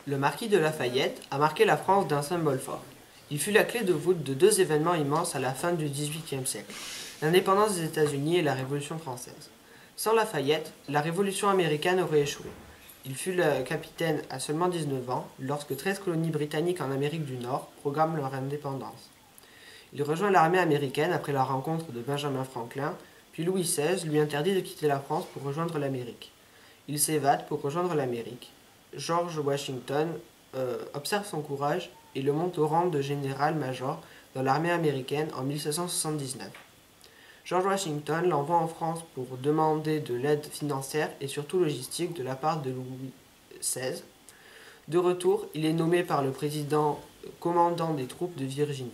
Le marquis de Lafayette a marqué la France d'un symbole fort. Il fut la clé de voûte de deux événements immenses à la fin du XVIIIe siècle, l'indépendance des États-Unis et la Révolution française. Sans Lafayette, la Révolution américaine aurait échoué. Il fut le capitaine à seulement 19 ans lorsque 13 colonies britanniques en Amérique du Nord proclament leur indépendance. Il rejoint l'armée américaine après la rencontre de Benjamin Franklin, puis Louis XVI lui interdit de quitter la France pour rejoindre l'Amérique. Il s'évade pour rejoindre l'Amérique. George Washington observe son courage et le monte au rang de général-major dans l'armée américaine en 1779. George Washington l'envoie en France pour demander de l'aide financière et surtout logistique de la part de Louis XVI. De retour, il est nommé par le président commandant des troupes de Virginie.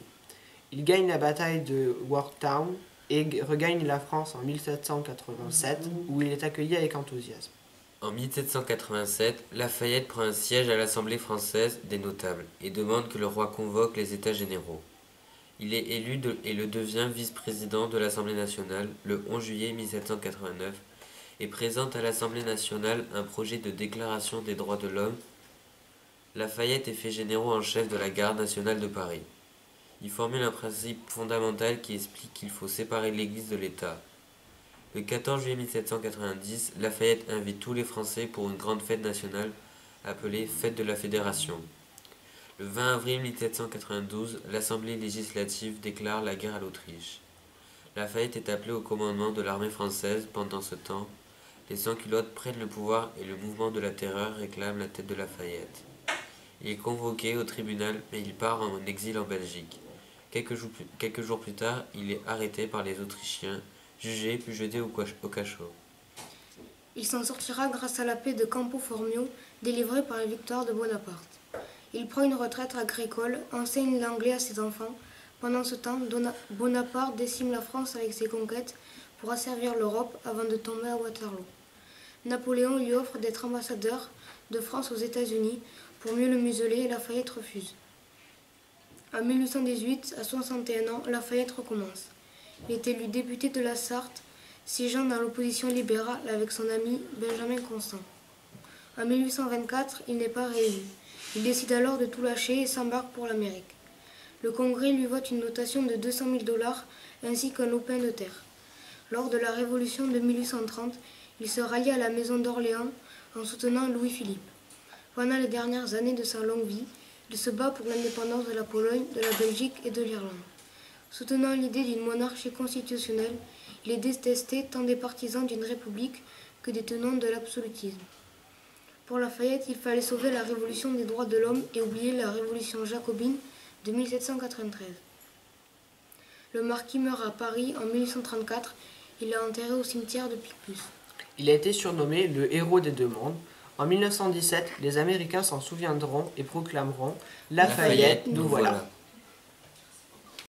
Il gagne la bataille de Yorktown et regagne la France en 1787 où il est accueilli avec enthousiasme. En 1787, Lafayette prend un siège à l'Assemblée française des notables et demande que le roi convoque les États généraux. Il est élu et le devient vice-président de l'Assemblée nationale le 11 juillet 1789 et présente à l'Assemblée nationale un projet de déclaration des droits de l'homme. Lafayette est fait généraux en chef de la garde nationale de Paris. Il formule un principe fondamental qui explique qu'il faut séparer l'Église de l'État. Le 14 juillet 1790, Lafayette invite tous les Français pour une grande fête nationale appelée Fête de la Fédération. Le 20 avril 1792, l'Assemblée législative déclare la guerre à l'Autriche. Lafayette est appelé au commandement de l'armée française. Pendant ce temps, les sans-culottes prennent le pouvoir et le mouvement de la terreur réclame la tête de Lafayette. Il est convoqué au tribunal, mais il part en exil en Belgique. Quelques jours plus tard, il est arrêté par les Autrichiens, jugé puis jeté au cachot. Il s'en sortira grâce à la paix de Campo Formio, délivrée par la victoire de Bonaparte. Il prend une retraite agricole, enseigne l'anglais à ses enfants. Pendant ce temps, Bonaparte décime la France avec ses conquêtes pour asservir l'Europe avant de tomber à Waterloo. Napoléon lui offre d'être ambassadeur de France aux États-Unis pour mieux le museler et Lafayette refuse. En 1818, à 61 ans, Lafayette recommence. Il est élu député de la Sarthe, siégeant dans l'opposition libérale avec son ami Benjamin Constant. En 1824, il n'est pas réélu. Il décide alors de tout lâcher et s'embarque pour l'Amérique. Le Congrès lui vote une dotation de 200 000 $ ainsi qu'un lopin de terre. Lors de la Révolution de 1830, il se rallie à la maison d'Orléans en soutenant Louis-Philippe. Pendant les dernières années de sa longue vie, il se bat pour l'indépendance de la Pologne, de la Belgique et de l'Irlande. Soutenant l'idée d'une monarchie constitutionnelle, il est détesté tant des partisans d'une république que des tenants de l'absolutisme. Pour Lafayette, il fallait sauver la révolution des droits de l'homme et oublier la révolution jacobine de 1793. Le marquis meurt à Paris en 1834. Il est enterré au cimetière de Picpus. Il a été surnommé le héros des deux mondes. En 1917, les Américains s'en souviendront et proclameront « Lafayette, nous voilà ».